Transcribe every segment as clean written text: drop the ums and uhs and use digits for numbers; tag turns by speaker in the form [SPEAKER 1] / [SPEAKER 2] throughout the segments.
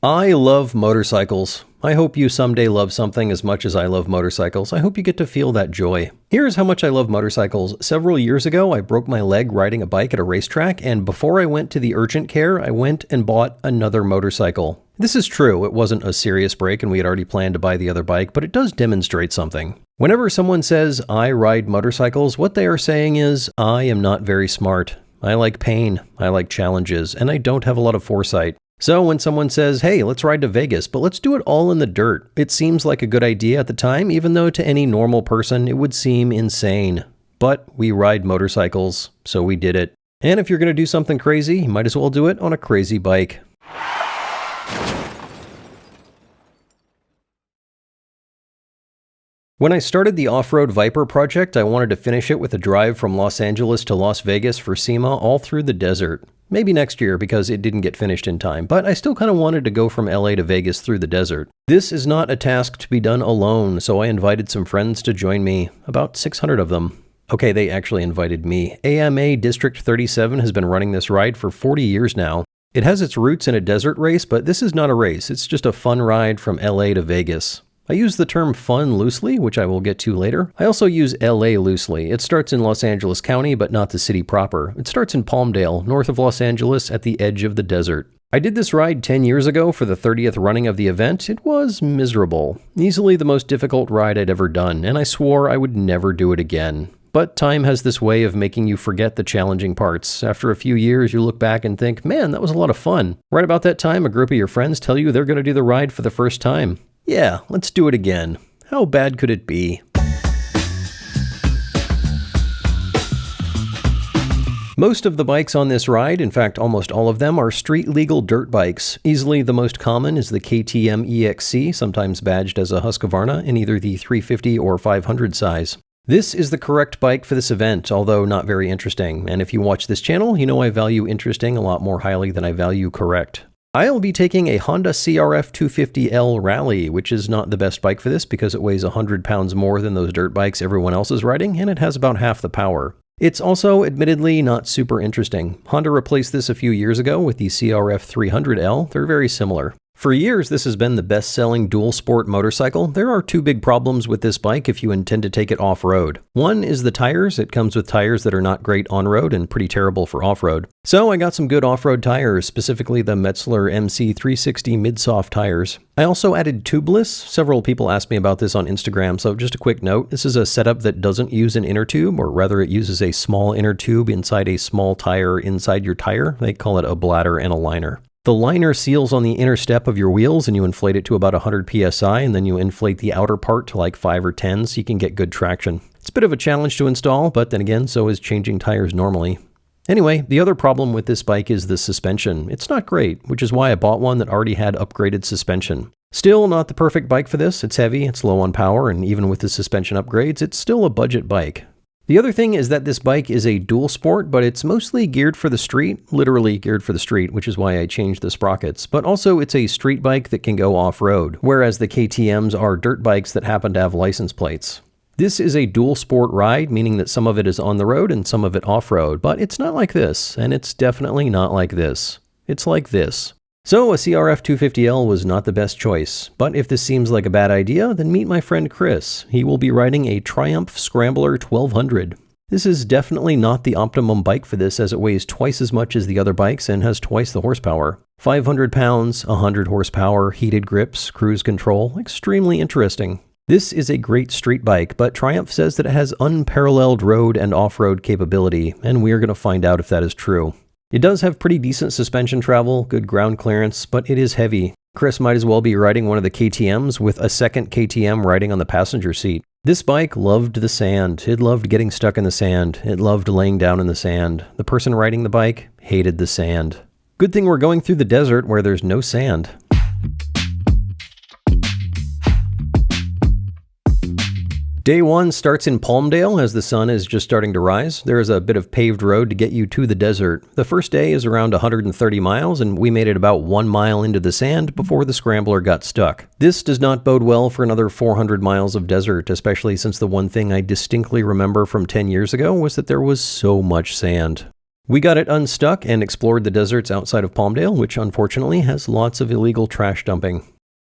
[SPEAKER 1] I love motorcycles. I hope you someday love something as much as I love motorcycles. I hope you get to feel that joy. Here's how much I love motorcycles. Several years ago, I broke my leg riding a bike at a racetrack, and before I went to the urgent care, I went and bought another motorcycle. This is true, it wasn't a serious break and we had already planned to buy the other bike, but it does demonstrate something. Whenever someone says, I ride motorcycles, what they are saying is, I am not very smart. I like pain, I like challenges, and I don't have a lot of foresight. So when someone says, hey, let's ride to Vegas, but let's do it all in the dirt, it seems like a good idea at the time, even though to any normal person it would seem insane. But we ride motorcycles, so we did it. And if you're going to do something crazy, you might as well do it on a crazy bike. When I started the Off-Road Viper project, I wanted to finish it with a drive from Los Angeles to Las Vegas for SEMA all through the desert. Maybe next year because it didn't get finished in time, but I still kind of wanted to go from LA to Vegas through the desert. This is not a task to be done alone, so I invited some friends to join me, about 600 of them. Okay, they actually invited me. AMA District 37 has been running this ride for 40 years now. It has its roots in a desert race, but this is not a race, it's just a fun ride from LA to Vegas. I use the term fun loosely, which I will get to later. I also use LA loosely. It starts in Los Angeles County, but not the city proper. It starts in Palmdale, north of Los Angeles, at the edge of the desert. I did this ride 10 years ago for the 30th running of the event. It was miserable. Easily the most difficult ride I'd ever done, and I swore I would never do it again. But time has this way of making you forget the challenging parts. After a few years, you look back and think, man, that was a lot of fun. Right about that time, a group of your friends tell you they're going to do the ride for the first time. Yeah, let's do it again. How bad could it be? Most of the bikes on this ride, in fact almost all of them, are street-legal dirt bikes. Easily the most common is the KTM EXC, sometimes badged as a Husqvarna, in either the 350 or 500 size. This is the correct bike for this event, although not very interesting. And if you watch this channel, you know I value interesting a lot more highly than I value correct. I'll be taking a Honda CRF 250L Rally, which is not the best bike for this because it weighs 100 pounds more than those dirt bikes everyone else is riding, and it has about half the power. It's also, admittedly, not super interesting. Honda replaced this a few years ago with the CRF 300L. They're very similar. For years, this has been the best-selling dual-sport motorcycle. There are two big problems with this bike if you intend to take it off-road. One is the tires. It comes with tires that are not great on-road and pretty terrible for off-road. So I got some good off-road tires, specifically the Metzeler MC360 mid-soft tires. I also added tubeless. Several people asked me about this on Instagram, so just a quick note. This is a setup that doesn't use an inner tube, or rather it uses a small inner tube inside a small tire inside your tire. They call it a bladder and a liner. The liner seals on the inner step of your wheels and you inflate it to about 100 psi, and then you inflate the outer part to like 5 or 10 so you can get good traction. It's a bit of a challenge to install, but then again, so is changing tires normally. Anyway, the other problem with this bike is the suspension. It's not great, which is why I bought one that already had upgraded suspension. Still not the perfect bike for this. It's heavy, it's low on power, and even with the suspension upgrades, it's still a budget bike. The other thing is that this bike is a dual sport, but it's mostly geared for the street, literally geared for the street, which is why I changed the sprockets. But also it's a street bike that can go off-road, whereas the KTMs are dirt bikes that happen to have license plates. This is a dual sport ride, meaning that some of it is on the road and some of it off-road, but it's not like this, and it's definitely not like this. It's like this. So a CRF 250L was not the best choice, but if this seems like a bad idea, then meet my friend Chris. He will be riding a Triumph Scrambler 1200. This is definitely not the optimum bike for this, as it weighs twice as much as the other bikes and has twice the horsepower. 500 pounds, 100 horsepower, heated grips, cruise control, extremely interesting. This is a great street bike, but Triumph says that it has unparalleled road and off-road capability, and we are going to find out if that is true. It does have pretty decent suspension travel, good ground clearance, but it is heavy. Chris might as well be riding one of the KTMs with a second KTM riding on the passenger seat. This bike loved the sand. It loved getting stuck in the sand. It loved laying down in the sand. The person riding the bike hated the sand. Good thing we're going through the desert where there's no sand. Day one starts in Palmdale as the sun is just starting to rise. There is a bit of paved road to get you to the desert. The first day is around 130 miles, and we made it about 1 mile into the sand before the Scrambler got stuck. This does not bode well for another 400 miles of desert, especially since the one thing I distinctly remember from 10 years ago was that there was so much sand. We got it unstuck and explored the deserts outside of Palmdale, which unfortunately has lots of illegal trash dumping.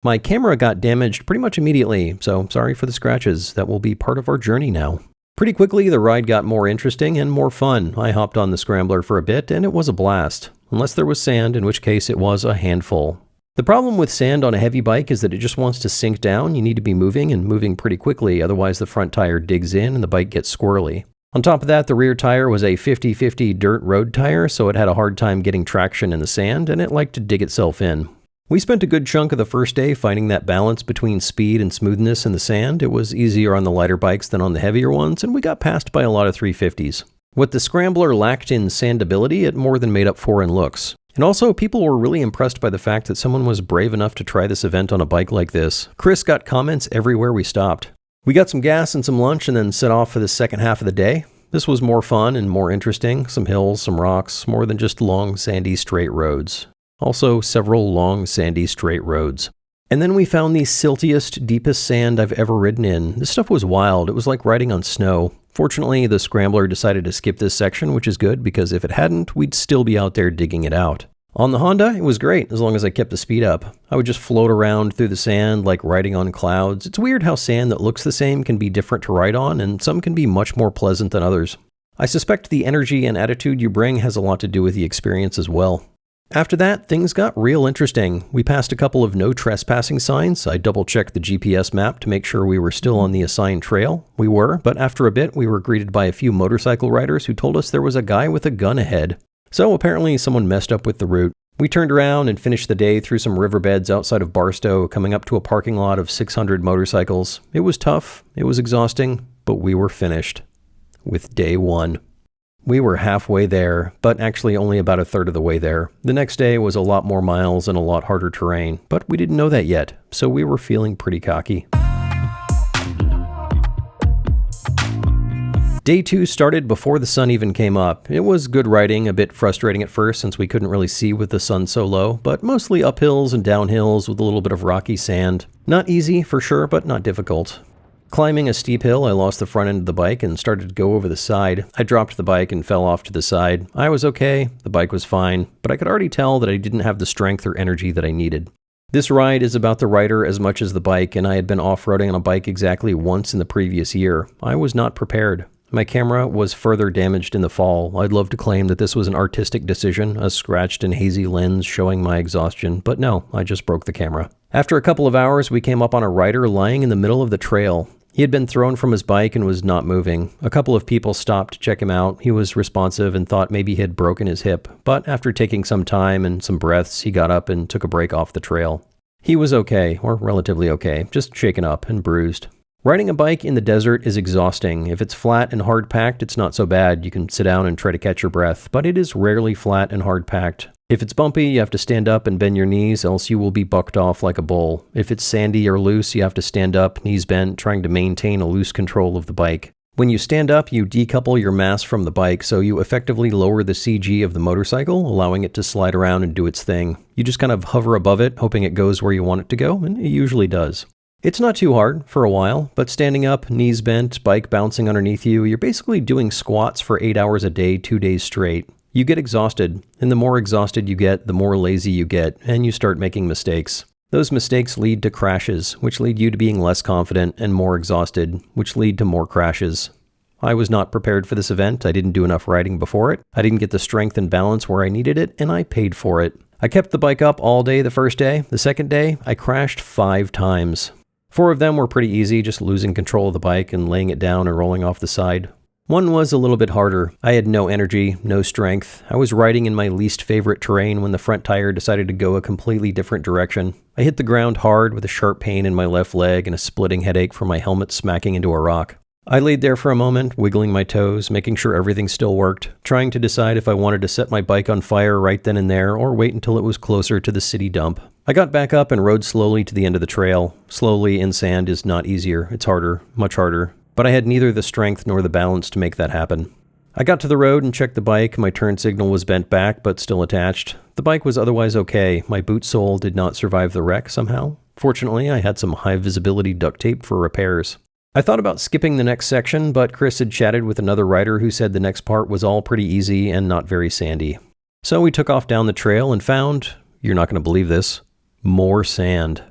[SPEAKER 1] My camera got damaged pretty much immediately, so sorry for the scratches. That will be part of our journey now. Pretty quickly, the ride got more interesting and more fun. I hopped on the scrambler for a bit, and it was a blast. Unless there was sand, in which case it was a handful. The problem with sand on a heavy bike is that it just wants to sink down. You need to be moving and moving pretty quickly, otherwise the front tire digs in and the bike gets squirrely. On top of that, the rear tire was a 50-50 dirt road tire, so it had a hard time getting traction in the sand, and it liked to dig itself in. We spent a good chunk of the first day finding that balance between speed and smoothness in the sand. It was easier on the lighter bikes than on the heavier ones, and we got passed by a lot of 350s. What the Scrambler lacked in sandability, it more than made up for in looks. And also, people were really impressed by the fact that someone was brave enough to try this event on a bike like this. Chris got comments everywhere we stopped. We got some gas and some lunch and then set off for the second half of the day. This was more fun and more interesting. Some hills, some rocks, more than just long, sandy, straight roads. Also, several long, sandy, straight roads. And then we found the siltiest, deepest sand I've ever ridden in. This stuff was wild. It was like riding on snow. Fortunately, the Scrambler decided to skip this section, which is good because if it hadn't, we'd still be out there digging it out. On the Honda, it was great as long as I kept the speed up. I would just float around through the sand like riding on clouds. It's weird how sand that looks the same can be different to ride on, and some can be much more pleasant than others. I suspect the energy and attitude you bring has a lot to do with the experience as well. After that, things got real interesting. We passed a couple of no trespassing signs. I double-checked the GPS map to make sure we were still on the assigned trail. We were, but after a bit, we were greeted by a few motorcycle riders who told us there was a guy with a gun ahead. So apparently someone messed up with the route. We turned around and finished the day through some riverbeds outside of Barstow, coming up to a parking lot of 600 motorcycles. It was tough, it was exhausting, but we were finished. With day one. We were halfway there, but actually only about a third of the way there. The next day was a lot more miles and a lot harder terrain, but we didn't know that yet, so we were feeling pretty cocky. Day 2 started before the sun even came up. It was good riding, a bit frustrating at first since we couldn't really see with the sun so low, but mostly uphills and downhills with a little bit of rocky sand. Not easy for sure, but not difficult. Climbing a steep hill, I lost the front end of the bike and started to go over the side. I dropped the bike and fell off to the side. I was okay, the bike was fine, but I could already tell that I didn't have the strength or energy that I needed. This ride is about the rider as much as the bike, and I had been off-roading on a bike exactly once in the previous year. I was not prepared. My camera was further damaged in the fall. I'd love to claim that this was an artistic decision, a scratched and hazy lens showing my exhaustion, but no, I just broke the camera. After a couple of hours, we came up on a rider lying in the middle of the trail. He had been thrown from his bike and was not moving. A couple of people stopped to check him out. He was responsive and thought maybe he had broken his hip, but after taking some time and some breaths, he got up and took a break off the trail. He was okay, or relatively okay, just shaken up and bruised. Riding a bike in the desert is exhausting. If it's flat and hard-packed, it's not so bad. You can sit down and try to catch your breath, but it is rarely flat and hard-packed. If it's bumpy, you have to stand up and bend your knees, else you will be bucked off like a bull. If it's sandy or loose, you have to stand up, knees bent, trying to maintain a loose control of the bike. When you stand up, you decouple your mass from the bike, so you effectively lower the CG of the motorcycle, allowing it to slide around and do its thing. You just kind of hover above it, hoping it goes where you want it to go, and it usually does. It's not too hard for a while, but standing up, knees bent, bike bouncing underneath you, you're basically doing squats for 8 hours a day, 2 days straight. You get exhausted, and the more exhausted you get, the more lazy you get, and you start making mistakes. Those mistakes lead to crashes, which lead you to being less confident and more exhausted, which lead to more crashes. I was not prepared for this event. I didn't do enough riding before it. I didn't get the strength and balance where I needed it, and I paid for it. I kept the bike up all day the first day. The second day, I crashed 5 times. 4 of them were pretty easy, just losing control of the bike and laying it down and rolling off the side. One was a little bit harder. I had no energy, no strength. I was riding in my least favorite terrain when the front tire decided to go a completely different direction. I hit the ground hard with a sharp pain in my left leg and a splitting headache from my helmet smacking into a rock. I laid there for a moment, wiggling my toes, making sure everything still worked, trying to decide if I wanted to set my bike on fire right then and there or wait until it was closer to the city dump. I got back up and rode slowly to the end of the trail. Slowly in sand is not easier. It's harder, much harder. But I had neither the strength nor the balance to make that happen. I got to the road and checked the bike. My turn signal was bent back, but still attached. The bike was otherwise okay. My boot sole did not survive the wreck somehow. Fortunately, I had some high-visibility duct tape for repairs. I thought about skipping the next section, but Chris had chatted with another rider who said the next part was all pretty easy and not very sandy. So we took off down the trail and found, you're not going to believe this, more sand.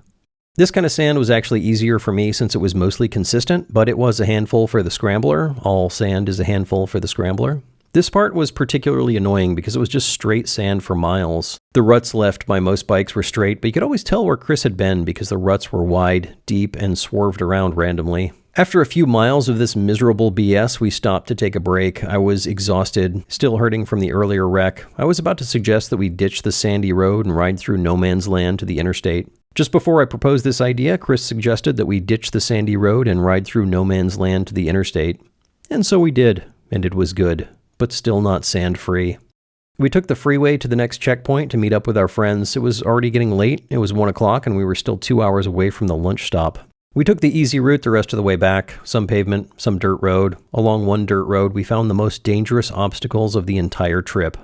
[SPEAKER 1] This kind of sand was actually easier for me since it was mostly consistent, but it was a handful for the scrambler. All sand is a handful for the scrambler. This part was particularly annoying because it was just straight sand for miles. The ruts left by most bikes were straight, but you could always tell where Chris had been because the ruts were wide, deep, and swerved around randomly. After a few miles of this miserable BS, we stopped to take a break. I was exhausted, still hurting from the earlier wreck. I was about to suggest that we ditch the sandy road and ride through no man's land to the interstate. Just before I proposed this idea, Chris suggested that we ditch the sandy road and ride through no man's land to the interstate. And so we did, and it was good, but still not sand-free. We took the freeway to the next checkpoint to meet up with our friends. It was already getting late. It was 1 o'clock, and we were still 2 hours away from the lunch stop. We took the easy route the rest of the way back, some pavement, some dirt road. Along one dirt road, we found the most dangerous obstacles of the entire trip.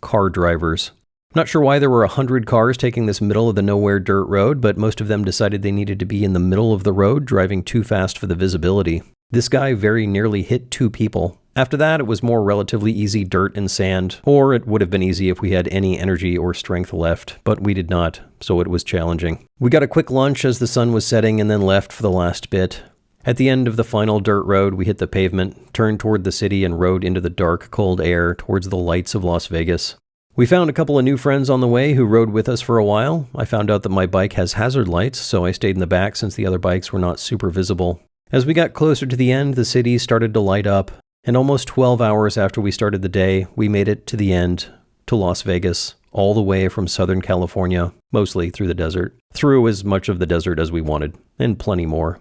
[SPEAKER 1] Car drivers. Not sure why there were 100 cars taking this middle of the nowhere dirt road, but most of them decided they needed to be in the middle of the road, driving too fast for the visibility. This guy very nearly hit 2 people. After that, it was more relatively easy dirt and sand, or it would have been easy if we had any energy or strength left, but we did not, so it was challenging. We got a quick lunch as the sun was setting and then left for the last bit. At the end of the final dirt road, we hit the pavement, turned toward the city, and rode into the dark, cold air towards the lights of Las Vegas. We found a couple of new friends on the way who rode with us for a while. I found out that my bike has hazard lights, so I stayed in the back since the other bikes were not super visible. As we got closer to the end, the city started to light up. And almost 12 hours after we started the day, we made it to the end, to Las Vegas, all the way from Southern California, mostly through the desert. Through as much of the desert as we wanted, and plenty more.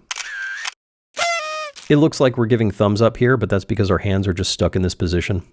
[SPEAKER 1] It looks like we're giving thumbs up here, but that's because our hands are just stuck in this position.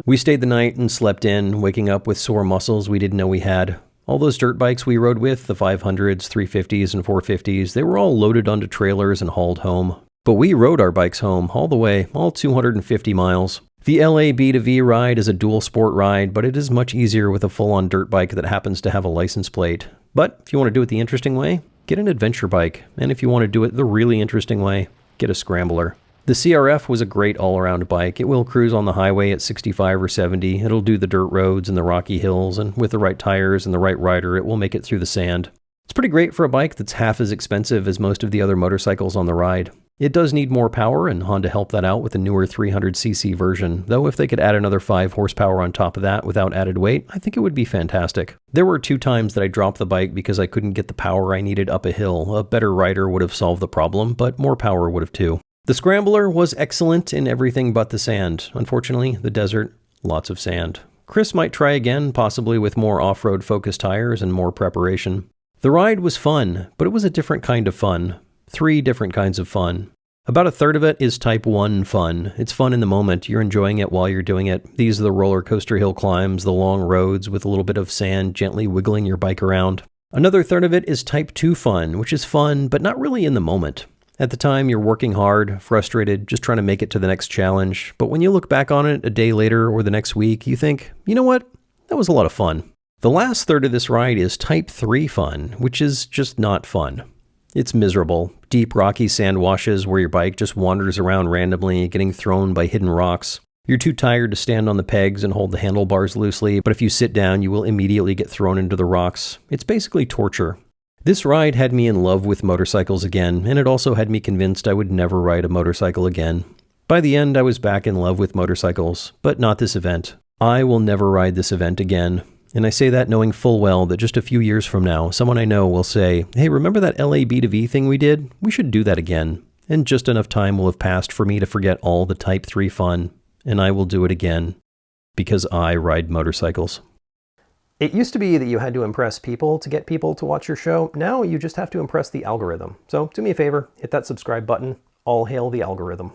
[SPEAKER 1] We stayed the night and slept in, waking up with sore muscles we didn't know we had. All those dirt bikes we rode with, the 500s, 350s, and 450s, they were all loaded onto trailers and hauled home. But we rode our bikes home, all the way, all 250 miles. The LA B2V ride is a dual sport ride, but it is much easier with a full-on dirt bike that happens to have a license plate. But if you want to do it the interesting way, get an adventure bike. And if you want to do it the really interesting way, get a scrambler. The CRF was a great all-around bike. It will cruise on the highway at 65 or 70. It'll do the dirt roads and the rocky hills, and with the right tires and the right rider, it will make it through the sand. It's pretty great for a bike that's half as expensive as most of the other motorcycles on the ride. It does need more power, and Honda helped that out with the newer 300cc version, though if they could add another 5 horsepower on top of that without added weight, I think it would be fantastic. There were 2 times that I dropped the bike because I couldn't get the power I needed up a hill. A better rider would have solved the problem, but more power would have too. The scrambler was excellent in everything but the sand. Unfortunately, the desert, lots of sand. Chris might try again, possibly with more off-road focused tires and more preparation. The ride was fun, but it was a different kind of fun. 3 different kinds of fun. About a third of it is type 1 fun. It's fun in the moment. You're enjoying it while you're doing it. These are the roller coaster hill climbs, the long roads with a little bit of sand gently wiggling your bike around. Another third of it is type 2 fun, which is fun, but not really in the moment. At the time, you're working hard, frustrated, just trying to make it to the next challenge. But when you look back on it a day later or the next week, you think, you know what? That was a lot of fun. The last third of this ride is type 3 fun, which is just not fun. It's miserable. Deep, rocky sand washes where your bike just wanders around randomly, getting thrown by hidden rocks. You're too tired to stand on the pegs and hold the handlebars loosely, but if you sit down, you will immediately get thrown into the rocks. It's basically torture. This ride had me in love with motorcycles again, and it also had me convinced I would never ride a motorcycle again. By the end, I was back in love with motorcycles, but not this event. I will never ride this event again. And I say that knowing full well that just a few years from now, someone I know will say, hey, remember that LA B2V thing we did? We should do that again. And just enough time will have passed for me to forget all the Type 3 fun, and I will do it again. Because I ride motorcycles. It used to be that you had to impress people to get people to watch your show. Now you just have to impress the algorithm. So do me a favor, hit that subscribe button. All hail the algorithm.